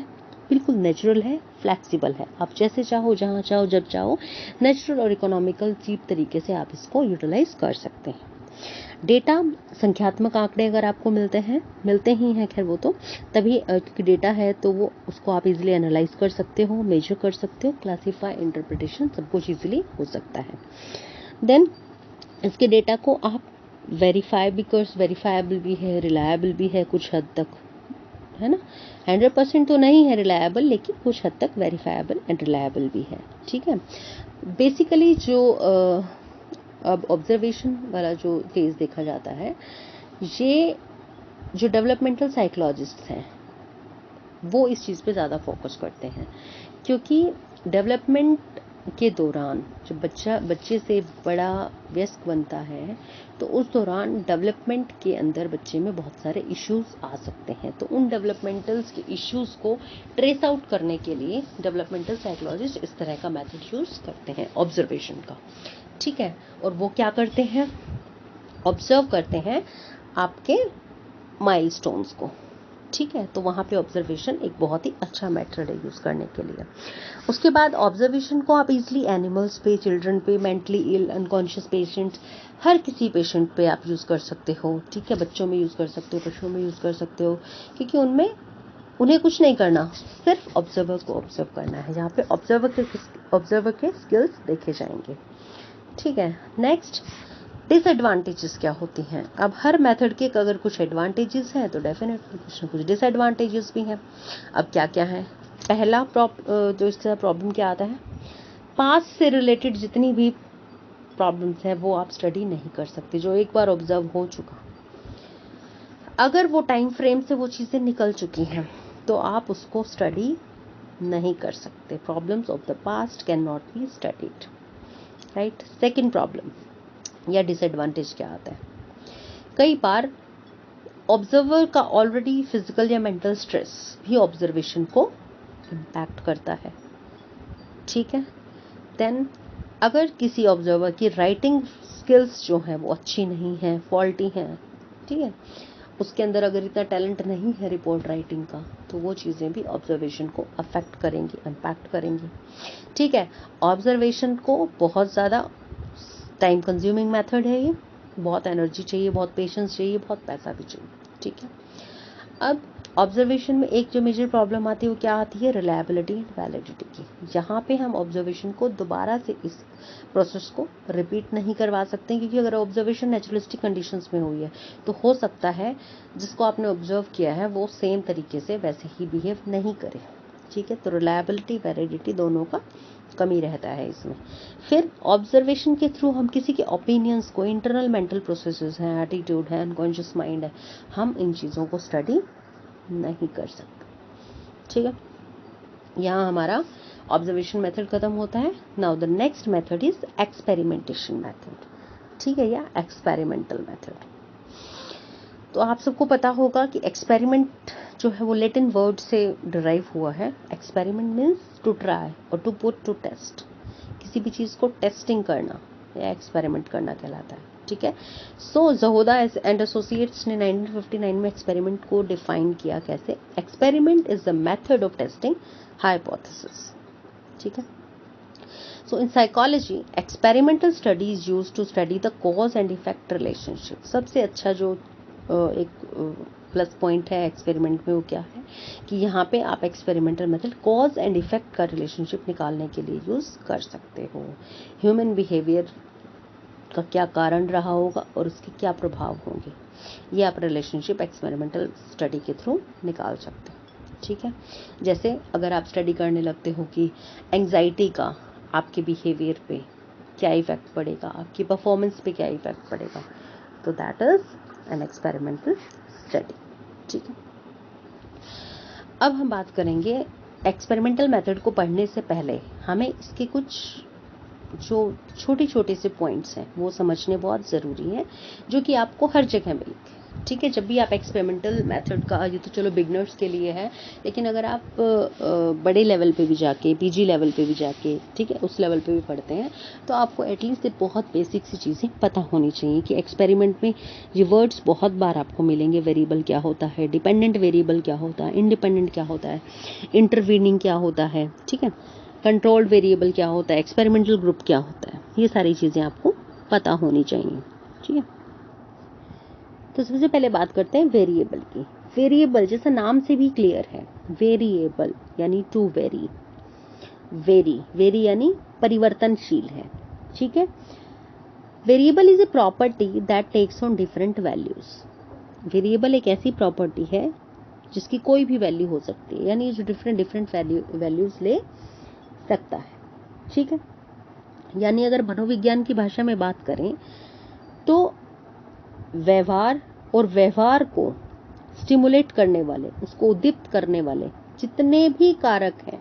बिल्कुल नेचुरल है, फ्लैक्सिबल है। आप जैसे चाहो, जहाँ चाहो, जब चाहो, नेचुरल और इकोनॉमिकल चीप तरीके से आप इसको यूटिलाइज कर सकते हैं। डेटा, संख्यात्मक आंकड़े अगर आपको मिलते ही हैं, खैर वो तो तभी, क्योंकि डेटा है तो वो उसको आप इजीली एनालाइज कर सकते हो, मेजर कर सकते हो, क्लासीफाई, इंटरप्रिटेशन सब कुछ इजीली हो सकता है। देन इसके डेटा को आप वेरीफाएबल भी है, रिलायबल भी है कुछ हद तक, है ना। 100% तो नहीं है रिलायबल, लेकिन कुछ हद तक वेरीफाएबल एंड रिलायबल भी है। ठीक है, बेसिकली जो अब ऑब्जर्वेशन वाला जो केस देखा जाता है, ये जो डेवलपमेंटल साइकोलॉजिस्ट हैं वो इस चीज़ पे ज़्यादा फोकस करते हैं, क्योंकि डेवलपमेंट के दौरान जब बच्चे से बड़ा वयस्क बनता है तो उस दौरान डेवलपमेंट के अंदर बच्चे में बहुत सारे इश्यूज आ सकते हैं। तो उन डेवलपमेंटल्स के इश्यूज को ट्रेस आउट करने के लिए डेवलपमेंटल साइकोलॉजिस्ट इस तरह का मेथड यूज करते हैं ऑब्जर्वेशन का। ठीक है, और वो क्या करते हैं? ऑब्जर्व करते हैं आपके माइलस्टोन्स को। ठीक है, तो वहाँ पे ऑब्जर्वेशन एक बहुत ही अच्छा मेथड है यूज़ करने के लिए। उसके बाद ऑब्जर्वेशन को आप इजीली एनिमल्स पे, चिल्ड्रन पे, मेंटली इल, अनकॉन्शियस पेशेंट, हर किसी पेशेंट पे आप यूज़ कर सकते हो। ठीक है, बच्चों में यूज़ कर सकते हो, पशुओं में यूज़ कर सकते हो, क्योंकि उन्हें कुछ नहीं करना, सिर्फ ऑब्जर्वर को ऑब्जर्व करना है, जहाँ पे ऑब्जर्वर के स्किल्स देखे जाएंगे। ठीक है, नेक्स्ट डिसएडवांटेजेस क्या होती हैं? अब हर मेथड के अगर कुछ एडवांटेजेस हैं तो डेफिनेटली कुछ ना कुछ डिसएडवांटेजेस भी हैं। अब क्या क्या है? पहला जो इसका प्रॉब्लम क्या आता है? पास्ट से रिलेटेड जितनी भी प्रॉब्लम्स हैं वो आप स्टडी नहीं कर सकते, जो एक बार ऑब्जर्व हो चुका। अगर वो टाइम फ्रेम से वो चीज़ें निकल चुकी हैं तो आप उसको स्टडी नहीं कर सकते। Problems of the past can not be studied. Right. Second problem या डिसएडवांटेज क्या आता है, कई बार ऑब्जर्वर का ऑलरेडी फिजिकल या मेंटल स्ट्रेस भी ऑब्जर्वेशन को इम्पैक्ट करता है, ठीक है। देन अगर किसी ऑब्जर्वर की राइटिंग स्किल्स जो है वो अच्छी नहीं है, फॉल्टी है, ठीक है, उसके अंदर अगर इतना टैलेंट नहीं है रिपोर्ट राइटिंग का, तो वो चीज़ें भी ऑब्जर्वेशन को अफेक्ट करेंगी, इम्पैक्ट करेंगी, ठीक है। ऑब्जर्वेशन को बहुत ज़्यादा टाइम कंज्यूमिंग मेथड है, ये बहुत एनर्जी चाहिए, बहुत पेशेंस चाहिए, बहुत पैसा भी चाहिए, ठीक है। अब ऑब्जर्वेशन में एक जो मेजर प्रॉब्लम आती है वो क्या आती है, रिलायबिलिटी एंड वैलिडिटी की। यहाँ पे हम ऑब्जर्वेशन को दोबारा से इस प्रोसेस को रिपीट नहीं करवा सकते, क्योंकि अगर ऑब्जर्वेशन नेचुरलिस्टिक कंडीशंस में हुई है तो हो सकता है जिसको आपने ऑब्जर्व किया है वो सेम तरीके से वैसे ही बिहेव नहीं करे, ठीक है। तो रिलायबिलिटी वैलिडिटी दोनों का कमी रहता है इसमें। फिर ऑब्जर्वेशन के थ्रू हम किसी के ओपिनियंस को, इंटरनल मेंटल प्रोसेसेस हैं, एटीट्यूड है, अनकॉन्शियस माइंड है, हम इन चीज़ों को स्टडी नहीं कर सकते, ठीक है। यहाँ हमारा ऑब्जर्वेशन मेथड खत्म होता है। Now the next method is experimentation method, ठीक है, या एक्सपेरिमेंटल मेथड। तो आप सबको पता होगा कि एक्सपेरिमेंट जो है वो लैटिन वर्ड से डिराइव हुआ है। एक्सपेरिमेंट मीन्स टू ट्राई और टू पुट टू टेस्ट, किसी भी चीज़ को टेस्टिंग करना या एक्सपेरिमेंट करना कहलाता है, ठीक है। सो जहोदा एंड एसोसिएट्स ने 1959 में एक्सपेरिमेंट को डिफाइन किया कैसे, experiment is the method of testing hypothesis, ठीक है। So in psychology experimental study is used to study the cause and effect relationship. सबसे अच्छा जो एक प्लस पॉइंट है एक्सपेरिमेंट में वो क्या है कि यहाँ पे आप experimental method cause and effect का रिलेशनशिप निकालने के लिए यूज कर सकते हो। ह्यूमन बिहेवियर का क्या कारण रहा होगा और उसके क्या प्रभाव होंगे, ये आप रिलेशनशिप एक्सपेरिमेंटल स्टडी के थ्रू निकाल सकते हो, ठीक है। जैसे अगर आप स्टडी करने लगते हो कि एंग्जाइटी का आपके बिहेवियर पे क्या इफेक्ट पड़ेगा, आपकी परफॉर्मेंस पे क्या इफेक्ट पड़ेगा, तो that is an experimental study, ठीक है। अब हम बात करेंगे एक्सपेरिमेंटल मेथड को पढ़ने से पहले हमें इसके कुछ जो छोटे छोटे से पॉइंट्स हैं वो समझने बहुत ज़रूरी है, जो कि आपको हर जगह मिलेंगे, ठीक है। जब भी आप एक्सपेरिमेंटल मेथड का, ये तो चलो बिगनर्स के लिए है, लेकिन अगर आप बड़े लेवल पे भी जाके, पीजी लेवल पे भी जाके, ठीक है, उस लेवल पे भी पढ़ते हैं, तो आपको एटलीस्ट बहुत बेसिक सी चीज़ें पता होनी चाहिए कि एक्सपेरिमेंट में ये वर्ड्स बहुत बार आपको मिलेंगे। वेरिएबल क्या होता है, डिपेंडेंट वेरिएबल क्या होता है, इंडिपेंडेंट क्या होता है, इंटरवीनिंग क्या होता है, ठीक है, कंट्रोल्ड वेरिएबल क्या होता है, एक्सपेरिमेंटल ग्रुप क्या होता है, ये सारी चीज़ें आपको पता होनी चाहिए, ठीक है। तो सबसे पहले बात करते हैं वेरिएबल की। वेरिएबल जैसा नाम से भी क्लियर है, वेरिएबल यानी टू वेरी, वेरी यानी परिवर्तनशील है, ठीक है। Variable is a property that takes on different values. Variable एक ऐसी प्रॉपर्टी है जिसकी कोई भी वैल्यू हो सकती है, यानी जो डिफरेंट वैल्यूज ले सकता है, ठीक है। यानी अगर मनोविज्ञान की भाषा में बात करें तो व्यवहार और व्यवहार को स्टिमुलेट करने वाले, उसको उद्दीप्त करने वाले जितने भी कारक हैं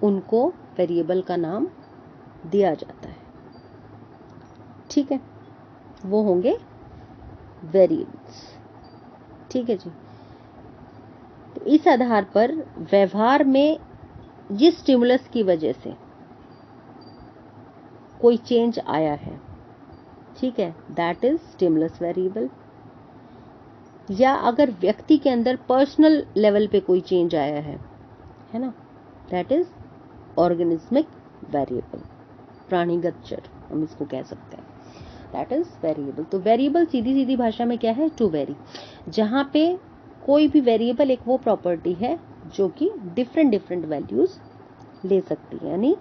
उनको वेरिएबल का नाम दिया जाता है, ठीक है, वो होंगे वेरिएबल्स, ठीक है जी। तो इस आधार पर व्यवहार में जिस स्टिमुलस की वजह से कोई चेंज आया है, ठीक है, दैट इज स्टिमुलस वेरिएबल। या अगर व्यक्ति के अंदर पर्सनल लेवल पे कोई चेंज आया है ना, दैट इज ऑर्गेनिज्मिक वेरिएबल, प्राणीगत चर हम इसको कह सकते हैं, दैट इज वेरिएबल। तो वेरिएबल सीधी सीधी भाषा में क्या है, टू वेरी, जहां पे कोई भी वेरिएबल एक वो प्रॉपर्टी है जो कि डिफरेंट वैल्यूज ले सकती है, यानी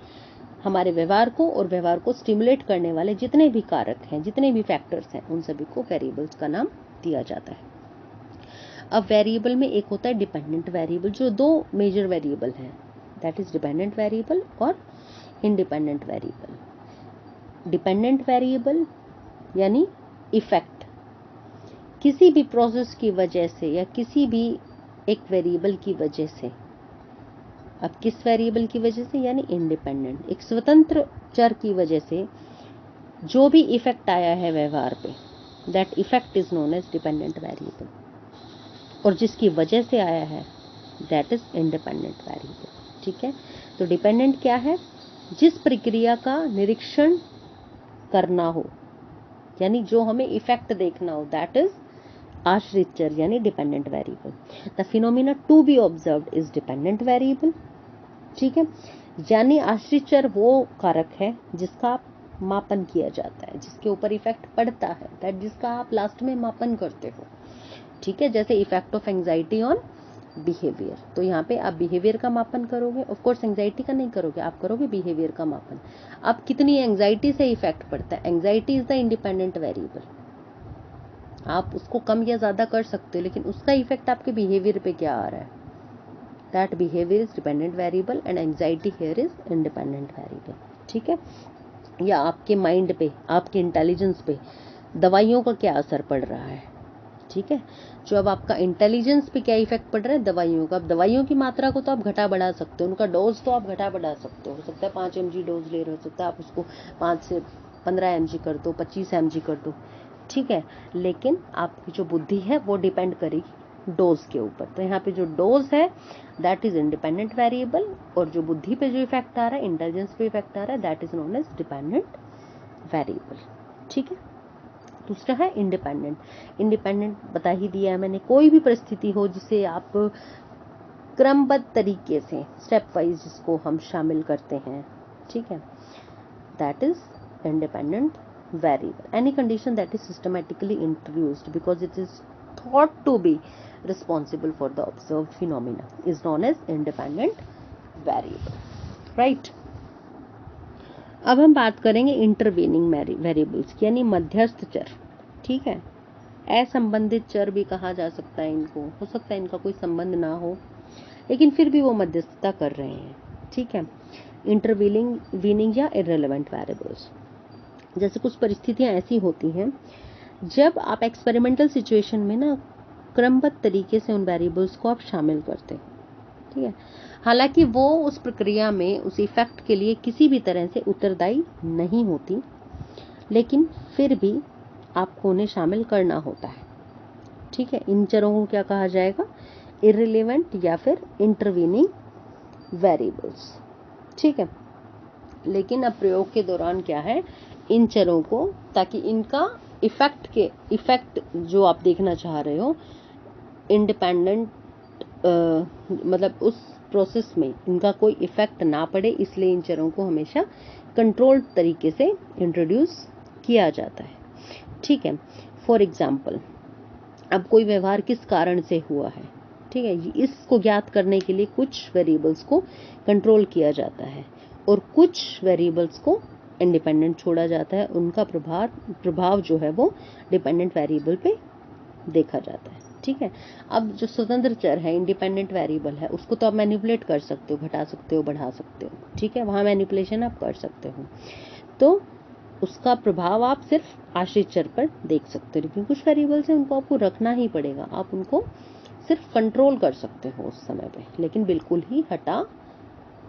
हमारे व्यवहार को और व्यवहार को स्टिमुलेट करने वाले जितने भी कारक हैं, जितने भी फैक्टर्स हैं, उन सभी को वेरिएबल्स का नाम दिया जाता है। अब वेरिएबल में एक होता है डिपेंडेंट वेरिएबल, जो दो मेजर वेरिएबल हैं, दैट इज डिपेंडेंट वेरिएबल और इंडिपेंडेंट वेरिएबल। डिपेंडेंट वेरिएबल यानी इफेक्ट, किसी भी प्रोसेस की वजह से या किसी भी एक वेरिएबल की वजह से अब किस वेरिएबल की वजह से, यानी इंडिपेंडेंट, एक स्वतंत्र चर की वजह से जो भी इफेक्ट आया है व्यवहार पे, that effect is known age dependent variable, और जिसकी वजह से आया है दैट इज इंडिपेंडेंट वेरिएबल। ठीक है, तो डिपेंडेंट क्या है, जिस प्रक्रिया का निरीक्षण करना हो, यानी जो हमें इफेक्ट देखना हो, दैट इज आश्रित चर यानी dependent variable. The phenomena to be observed is dependent variable. ठीक है, यानी आश्रित चर वो कारक है जिसका मापन किया जाता है, जिसके ऊपर इफेक्ट पड़ता है, दैट जिसका आप लास्ट में मापन करते हो। ठीक है, जैसे effect of anxiety on behaviour, तो यहाँ पे आप बिहेवियर का मापन करोगे, ऑफ कोर्स एंजाइटी का नहीं करोगे, आप करोगे बिहेवियर का मापन। अब कितनी एंजाइटी से इफेक्ट पड़ता है, anxiety is the independent variable, आप उसको कम या ज्यादा कर सकते हो, लेकिन उसका इफेक्ट आपके बिहेवियर पे क्या आ रहा है, that behaviour is dependent variable and anxiety here is independent variable. ठीक है, या आपके माइंड पे, आपके इंटेलिजेंस पे दवाइयों का क्या असर पड़ रहा है। ठीक है, जो अब आपका इंटेलिजेंस पे क्या इफेक्ट पड़ रहा है दवाइयों का, अब दवाइयों की मात्रा को तो आप घटा बढ़ा सकते हो, उनका डोज तो आप घटा बढ़ा सकते हो सकता है 5 mg डोज ले रहे हो सकता है आप उसको 5 से 15 mg कर दो, 25 mg कर दो। ठीक है, लेकिन आपकी जो बुद्धि है वो डिपेंड करेगी डोज के ऊपर, तो यहाँ पे जो डोज है दैट इज इंडिपेंडेंट वेरिएबल, और जो बुद्धि पे जो इफेक्ट आ रहा है, इंटेलिजेंस पे इफेक्ट आ रहा है, that is known age dependent variable. ठीक है, दूसरा है इंडिपेंडेंट। इंडिपेंडेंट बता ही दिया है मैंने, कोई भी परिस्थिति हो जिसे आप क्रमबद्ध तरीके से स्टेप वाइज जिसको हम शामिल करते हैं, ठीक है, that is independent variable. Any condition that is systematically introduced because it is thought to be responsible for the observed phenomena is known as independent variable. Right? अब हम बात करेंगे इंटरवेनिंग वेरिएबल्स की, यानी मध्यस्थ चर। ठीक है, असंबंधित चर भी कहा जा सकता है इनको, हो सकता है इनका कोई संबंध ना हो लेकिन फिर भी वो मध्यस्थता कर रहे हैं। ठीक है, इंटरवीनिंग या इररिलेवेंट वेरिएबल्स, जैसे कुछ परिस्थितियां ऐसी होती हैं जब आप एक्सपेरिमेंटल सिचुएशन में ना क्रमबद्ध तरीके से उन वेरिएबल्स को आप शामिल करते हैं। ठीक है, हालांकि वो उस प्रक्रिया में उस इफेक्ट के लिए किसी भी तरह से उत्तरदायी नहीं होती, लेकिन फिर भी आपको उन्हें शामिल करना होता है। ठीक है, इन चरों को क्या कहा जाएगा, इररिलेवेंट या फिर इंटरवीनिंग वेरिएबल्स। ठीक है, लेकिन अब प्रयोग के दौरान क्या है, इन चरों को, ताकि इनका इफेक्ट जो आप देखना चाह रहे हो इंडिपेंडेंट, मतलब उस प्रोसेस में इनका कोई इफेक्ट ना पड़े, इसलिए इन चरों को हमेशा कंट्रोल्ड तरीके से इंट्रोड्यूस किया जाता है। ठीक है, फॉर एग्जाम्पल अब कोई व्यवहार किस कारण से हुआ है, ठीक है, इसको ज्ञात करने के लिए कुछ वेरिएबल्स को कंट्रोल किया जाता है और कुछ वेरिएबल्स को इंडिपेंडेंट छोड़ा जाता है, उनका प्रभाव जो है वो डिपेंडेंट वेरिएबल पे देखा जाता है। ठीक है, अब जो स्वतंत्र चर है, इंडिपेंडेंट वेरिएबल है, उसको तो आप मैनिपुलेट कर सकते हो, घटा सकते हो, बढ़ा सकते हो। ठीक है, वहां मैनिपुलेशन आप कर सकते हो, तो उसका प्रभाव आप सिर्फ आश्रित चर पर देख सकते हो, लेकिन कुछ वेरिएबल्स हैं उनको आपको रखना ही पड़ेगा, आप उनको सिर्फ कंट्रोल कर सकते हो उस समय पे, लेकिन बिल्कुल ही हटा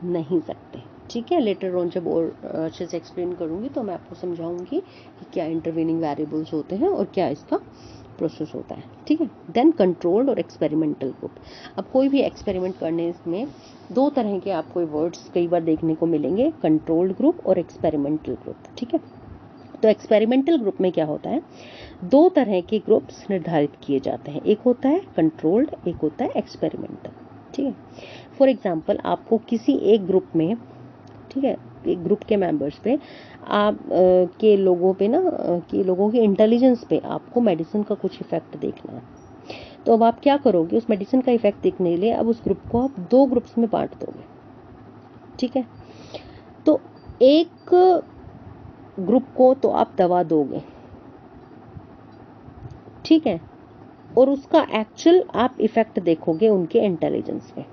नहीं सकते। ठीक है, लेटर ऑन जब और अच्छे से एक्सप्लेन करूंगी तो मैं आपको समझाऊंगी कि क्या इंटरवेनिंग वेरिएबल्स होते हैं और क्या इसका प्रोसेस होता है। ठीक है, देन कंट्रोल्ड और एक्सपेरिमेंटल ग्रुप। अब कोई भी एक्सपेरिमेंट करने में दो तरह के आपको वर्ड्स कई बार देखने को मिलेंगे, कंट्रोल्ड ग्रुप और एक्सपेरिमेंटल ग्रुप। ठीक है, तो एक्सपेरिमेंटल ग्रुप में क्या होता है, दो तरह के ग्रुप्स निर्धारित किए जाते हैं, एक होता है कंट्रोल्ड, एक होता है एक्सपेरिमेंटल। ठीक है, फॉर एग्जांपल आपको किसी एक ग्रुप में, ठीक है, एक ग्रुप के मेंबर्स पे आप के लोगों पे ना कि लोगों के इंटेलिजेंस पे आपको मेडिसिन का कुछ इफेक्ट देखना है, तो अब आप क्या करोगे, उस मेडिसिन का इफेक्ट देखने के लिए अब उस ग्रुप को आप दो ग्रुप्स में बांट दोगे। ठीक है, तो एक ग्रुप को तो आप दवा दोगे, ठीक है, और उसका एक्चुअल आप इफेक्ट देखोगे उनके इंटेलिजेंस पे,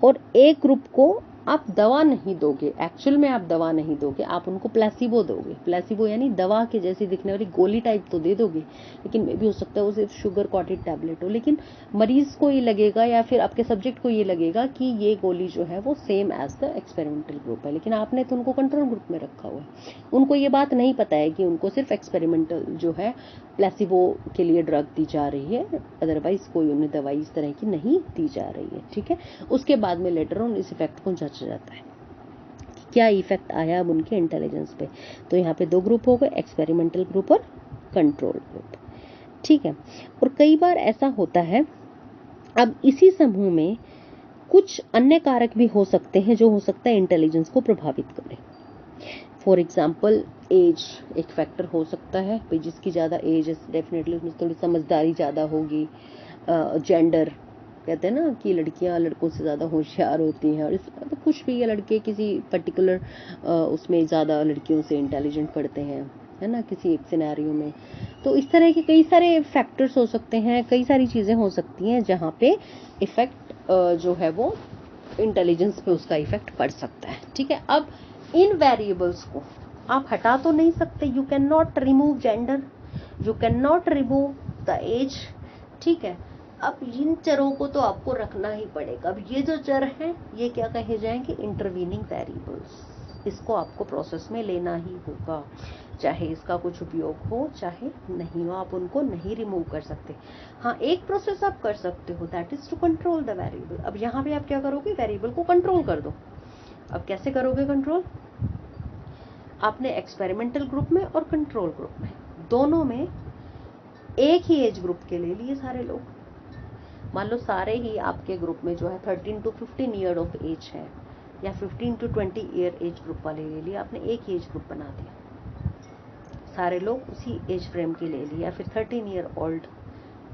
और एक ग्रुप को आप दवा नहीं दोगे, एक्चुअल में आप दवा नहीं दोगे, आप उनको प्लेसिबो दोगे। प्लेसिबो यानी दवा के जैसी दिखने वाली गोली टाइप तो दे दोगे, लेकिन मे भी हो सकता है वो सिर्फ शुगर कॉटेड टैबलेट हो, लेकिन मरीज को ये लगेगा या फिर आपके सब्जेक्ट को ये लगेगा कि ये गोली जो है वो same as the experimental group है, लेकिन आपने तो उनको कंट्रोल ग्रुप में रखा हुआ है। उनको ये बात नहीं पता है कि उनको सिर्फ एक्सपेरिमेंटल जो है प्लेसिबो के लिए ड्रग दी जा रही है, अदरवाइज कोई उन्हें दवाई इस तरह की नहीं दी जा रही है। ठीक है, उसके बाद में लेटर ऑन इस इफेक्ट को जांचा जाता है कि क्या इफेक्ट आया अब उनके इंटेलिजेंस पे। तो यहाँ पे 2 ग्रुप हो गए, एक्सपेरिमेंटल ग्रुप और कंट्रोल ग्रुप। ठीक है, और कई बार ऐसा होता है, अब इसी समूह में कुछ अन्य कारक भी हो सकते हैं जो हो सकता है इंटेलिजेंस को प्रभावित करें। फॉर एग्जाम्पल एज एक फैक्टर हो सकता है, भाई जिसकी ज़्यादा एज है डेफिनेटली उसमें थोड़ी समझदारी ज़्यादा होगी। जेंडर कहते हैं ना कि लड़कियां लड़कों से ज़्यादा होशियार होती हैं, और इस तो कुछ भी ये लड़के किसी पर्टिकुलर उसमें ज़्यादा लड़कियों से इंटेलिजेंट पढ़ते हैं, है ना, किसी एक सिनेरियो में। तो इस तरह के कई सारे फैक्टर्स हो सकते हैं, कई सारी चीज़ें हो सकती हैं जहाँ पे इफेक्ट जो है वो इंटेलिजेंस पे उसका इफेक्ट पड़ सकता है। ठीक है, अब इन वेरिएबल्स को आप हटा तो नहीं सकते, you can not remove gender, you can not remove the age. ठीक है, अब इन चरों को तो आपको रखना ही पड़ेगा। अब ये जो चर हैं ये क्या कहे जाएंगे, इंटरवीनिंग वेरिएबल्स। इसको आपको प्रोसेस में लेना ही होगा, चाहे इसका कुछ उपयोग हो चाहे नहीं हो, आप उनको नहीं रिमूव कर सकते। हाँ, एक प्रोसेस आप कर सकते हो, that is to control the variable. अब यहाँ पे आप क्या करोगे, वेरिएबल को कंट्रोल कर दो। अब कैसे करोगे कंट्रोल, आपने एक्सपेरिमेंटल ग्रुप में और कंट्रोल ग्रुप में दोनों में एक ही एज ग्रुप के ले लिए सारे लोग। मान लो सारे ही आपके ग्रुप में जो है 13 to 15 ईयर ऑफ एज है, या 15 to 20 ईयर एज ग्रुप वाले ले लिए, आपने एक ही एज ग्रुप बना दिया, सारे लोग उसी एज फ्रेम के ले लिए, या फिर 13 ईयर ओल्ड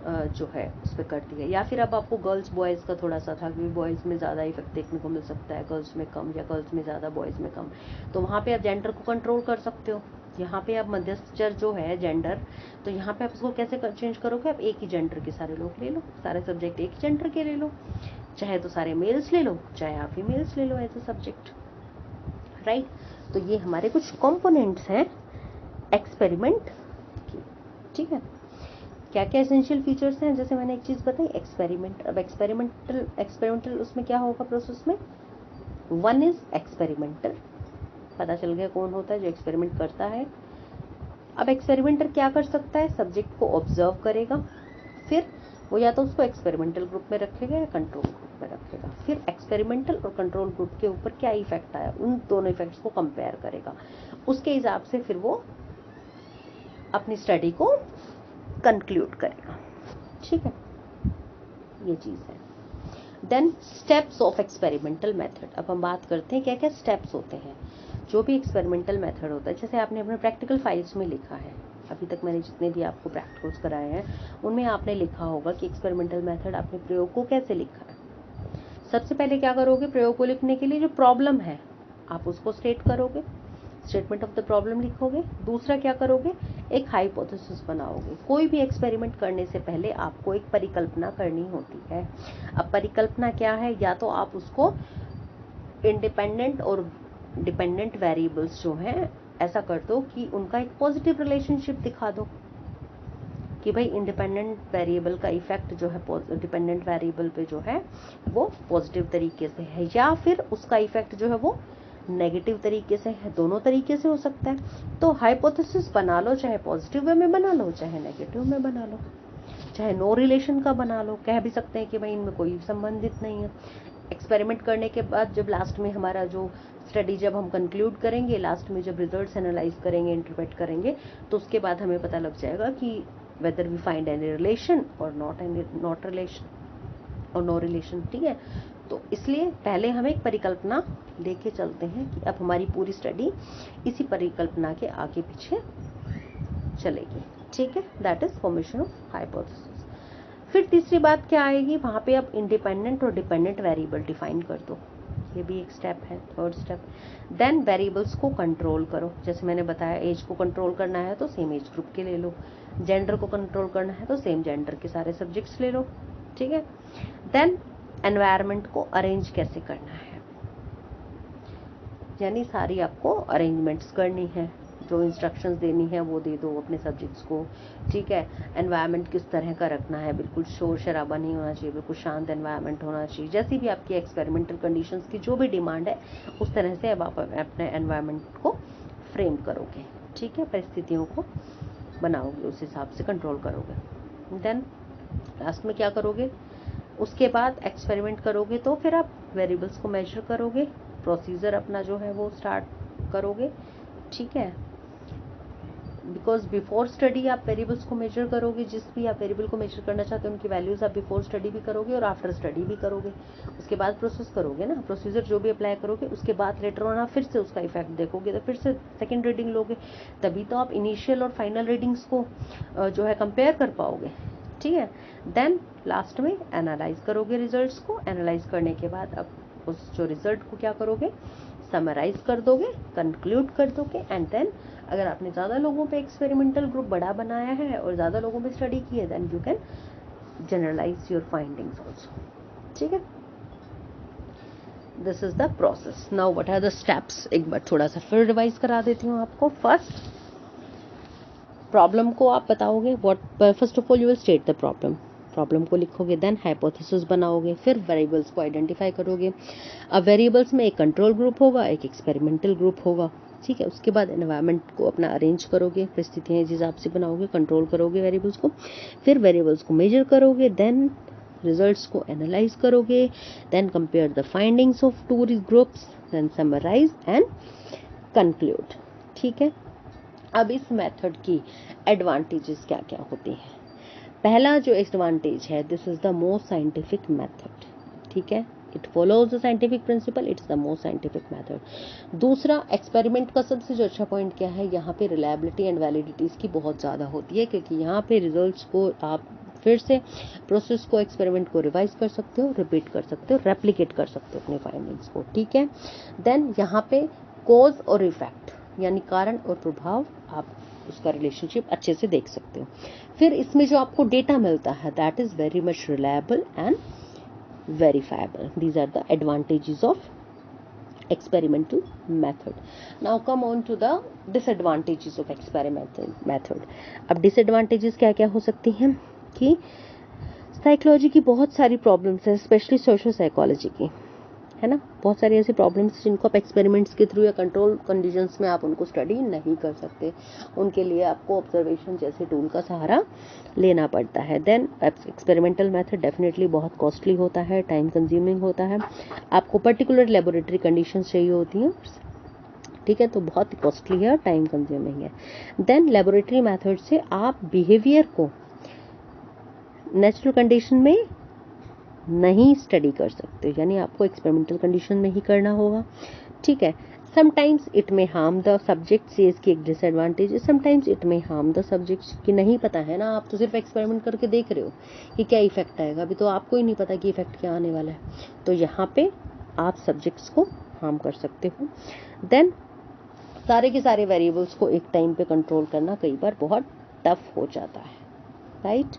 जो है उस पर कर दिया। या फिर अब आपको गर्ल्स बॉयज़ का थोड़ा सा था, क्योंकि बॉयज़ में ज़्यादा इफेक्ट देखने को मिल सकता है, गर्ल्स में कम, या गर्ल्स में ज़्यादा बॉयज़ में कम, तो वहाँ पे आप जेंडर को कंट्रोल कर सकते हो। यहाँ पे आप मध्यस्थ चर जो है जेंडर, तो यहाँ पे आप उसको कैसे चेंज करोगे, आप एक ही जेंडर के सारे लोग ले लो, सारे सब्जेक्ट एक ही जेंडर के ले लो, चाहे तो सारे मेल्स ले लो चाहे आप फीमेल्स ले लो एज ए सब्जेक्ट, राइट। तो ये हमारे कुछ कंपोनेंट्स हैं एक्सपेरिमेंट की। ठीक है, क्या क्या एसेंशियल फीचर्स हैं, जैसे मैंने एक चीज बताई एक्सपेरिमेंट। अब एक्सपेरिमेंटल उसमें क्या होगा प्रोसेस में, वन इज एक्सपेरिमेंटर, पता चल गया कौन होता है जो एक्सपेरिमेंट करता है। अब एक्सपेरिमेंटर क्या कर सकता है, सब्जेक्ट को ऑब्जर्व करेगा, फिर वो या तो उसको एक्सपेरिमेंटल ग्रुप में रखेगा या कंट्रोल ग्रुप में रखेगा, फिर एक्सपेरिमेंटल और कंट्रोल ग्रुप के ऊपर क्या इफेक्ट आया उन दोनों इफेक्ट्स को कंपेयर करेगा, उसके हिसाब से फिर वो अपनी स्टडी को कंक्लूड करेगा। ठीक है, ये चीज है। Then steps of experimental method. अब हम बात करते हैं क्या क्या स्टेप्स होते हैं जो भी एक्सपेरिमेंटल मेथड होता है। जैसे आपने अपने प्रैक्टिकल फाइल्स में लिखा है, अभी तक मैंने जितने भी आपको प्रैक्टिकल्स कराए हैं उनमें आपने लिखा होगा कि एक्सपेरिमेंटल मेथड आपने प्रयोग को कैसे लिखा है। सबसे पहले क्या करोगे, प्रयोग को लिखने के लिए जो प्रॉब्लम है आप उसको स्टेट करोगे, स्टेटमेंट ऑफ द प्रॉब्लम लिखोगे। दूसरा क्या करोगे, एक हाइपोथेसिस बनाओगे। कोई भी एक्सपेरिमेंट करने से पहले आपको एक परिकल्पना करनी होती है। अब परिकल्पना क्या है, या तो आप उसको इंडिपेंडेंट और डिपेंडेंट वेरिएबल्स जो हैं ऐसा कर दो कि उनका एक पॉजिटिव रिलेशनशिप दिखा दो कि भाई इंडिपेंडेंट वेरिएबल का इफेक्ट जो है डिपेंडेंट वेरिएबल पे जो है वो पॉजिटिव तरीके से है, या फिर उसका इफेक्ट जो है वो नेगेटिव तरीके से है। दोनों तरीके से हो सकता है। तो हाइपोथेसिस बना लो, चाहे पॉजिटिव वे में बना लो चाहे नेगेटिव में बना लो, चाहे नो रिलेशन का बना लो, कह भी सकते हैं कि भाई इनमें कोई संबंधित नहीं है। एक्सपेरिमेंट करने के बाद जब लास्ट में हमारा जो स्टडी जब हम कंक्लूड करेंगे, लास्ट में जब रिजल्ट्स एनालाइज करेंगे, इंटरप्रेट करेंगे, तो उसके बाद हमें पता लग जाएगा कि whether we find any relation और नॉट रिलेशन और नो रिलेशन। ठीक है, तो इसलिए पहले हम एक परिकल्पना लेके चलते हैं कि अब हमारी पूरी स्टडी इसी परिकल्पना के आगे पीछे चलेगी। ठीक है, that is formation of hypothesis. फिर तीसरी बात क्या आएगी, वहां पे आप इंडिपेंडेंट और डिपेंडेंट वेरिएबल डिफाइन कर दो, ये भी एक स्टेप है, थर्ड स्टेप। देन वेरिएबल्स को कंट्रोल करो, जैसे मैंने बताया एज को कंट्रोल करना है तो सेम एज ग्रुप के ले लो, जेंडर को कंट्रोल करना है तो सेम जेंडर के सारे सब्जेक्ट्स ले लो। ठीक है, देन एनवायरनमेंट को अरेंज कैसे करना है, यानी सारी आपको अरेंजमेंट्स करनी है, जो इंस्ट्रक्शंस देनी है वो दे दो अपने सब्जेक्ट्स को, ठीक है। एनवायरनमेंट किस तरह का रखना है, बिल्कुल शोर शराबा नहीं होना चाहिए, बिल्कुल शांत एनवायरनमेंट होना चाहिए। जैसी भी आपकी एक्सपेरिमेंटल कंडीशंस की जो भी डिमांड है उस तरह से अब आप अपने एनवायरनमेंट को फ्रेम करोगे, ठीक है, परिस्थितियों को बनाओगे, उस हिसाब से कंट्रोल करोगे। देन लास्ट में क्या करोगे, उसके बाद एक्सपेरिमेंट करोगे तो फिर आप वेरिएबल्स को मेजर करोगे, प्रोसीजर अपना जो है वो स्टार्ट करोगे, ठीक है। बिकॉज बिफोर स्टडी आप वेरिएबल्स को मेजर करोगे, जिस भी आप वेरिएबल को मेजर करना चाहते हो उनकी वैल्यूज आप बिफोर स्टडी भी करोगे और आफ्टर स्टडी भी करोगे। उसके बाद प्रोसेस करोगे ना, प्रोसीजर जो भी अप्लाई करोगे उसके बाद लेटर ऑन आप फिर से उसका इफेक्ट देखोगे, तो फिर से सेकेंड रीडिंग लोगे, तभी तो आप इनिशियल और फाइनल रीडिंग्स को जो है कंपेयर कर पाओगे, ठीक है। देन लास्ट में एनालाइज करोगे रिजल्ट्स को, एनालाइज करने के बाद अब उस जो रिजल्ट को क्या करोगे, समराइज कर दोगे, कंक्लूड कर दोगे। एंड देन अगर आपने ज़्यादा लोगों पे एक्सपेरिमेंटल ग्रुप बड़ा बनाया है और ज़्यादा लोगों पे स्टडी की है, then you can generalise your findings also, ठीक है। This is the process. Now what are the steps, एक बार थोड़ा सा फिर रिवाइज करा देती हूँ आपको। फर्स्ट, प्रॉब्लम को आप बताओगे, first of all you will state the problem को लिखोगे, देन हाइपोथेसिस बनाओगे, फिर वेरिएबल्स को आइडेंटिफाई करोगे। अब वेरिएबल्स में एक कंट्रोल ग्रुप होगा, एक एक्सपेरिमेंटल ग्रुप होगा, ठीक है। उसके बाद एनवायरनमेंट को अपना अरेंज करोगे, परिस्थितियाँ जिस हिसाब से बनाओगे, कंट्रोल करोगे वेरिएबल्स को, फिर वेरिएबल्स को मेजर करोगे, देन रिजल्ट्स को एनालाइज करोगे, then compare the findings of two groups, then summarise and conclude, ठीक है। अब इस मेथड की एडवांटेजेस क्या क्या होती हैं। पहला जो एडवांटेज है, this is the most scientific method, ठीक है। It follows the scientific principle, it's the most scientific method. दूसरा, एक्सपेरिमेंट का सबसे जो अच्छा पॉइंट क्या है, यहाँ पे रिलायबिलिटी एंड वैलिडिटी की बहुत ज़्यादा होती है, क्योंकि यहाँ पे रिजल्ट्स को आप फिर से प्रोसेस को, एक्सपेरिमेंट को रिवाइज कर सकते हो, रिपीट कर सकते हो, रेप्लिकेट कर सकते हो अपने फाइंडिंग्स को, ठीक है। देन यहाँ पे कॉज और इफेक्ट यानी कारण और प्रभाव, आप उसका रिलेशनशिप अच्छे से देख सकते हो। फिर इसमें जो आपको डेटा मिलता है, that is very much reliable and verifiable. These are the advantages of experimental method. Now come on to the disadvantages of experimental method. अब disadvantages क्या क्या हो सकती हैं कि साइकोलॉजी की बहुत सारी प्रॉब्लम्स है, स्पेशली सोशल साइकोलॉजी की, है ना। बहुत सारी ऐसी प्रॉब्लम्स जिनको आप एक्सपेरिमेंट्स के थ्रू या कंट्रोल कंडीशंस में आप उनको स्टडी नहीं कर सकते, उनके लिए आपको ऑब्जर्वेशन जैसे टूल का सहारा लेना पड़ता है। देन एक्सपेरिमेंटल मेथड डेफिनेटली बहुत कॉस्टली होता है, टाइम कंज्यूमिंग होता है, आपको पर्टिकुलर लेबोरेटरी कंडीशंस चाहिए होती हैं, ठीक है, तो बहुत कॉस्टली है और टाइम कंज्यूमिंग है। देन लेबोरेटरी मेथड से आप बिहेवियर को नेचुरल कंडीशन में नहीं स्टडी कर सकते, यानी आपको एक्सपेरिमेंटल कंडीशन में ही करना होगा, ठीक है। समटाइम्स इट में हार्म द सब्जेक्ट, से इसकी एक डिसएडवांटेज है, समटाइम्स इट में हार्म द सब्जेक्ट, कि नहीं पता है ना, आप तो सिर्फ एक्सपेरिमेंट करके देख रहे हो कि क्या इफेक्ट आएगा, अभी तो आपको ही नहीं पता कि इफेक्ट क्या आने वाला है, तो यहाँ पे आप सब्जेक्ट्स को हार्म कर सकते हो। देन सारे के सारे वेरिएबल्स को एक टाइम पे कंट्रोल करना कई बार बहुत टफ हो जाता है, राइट।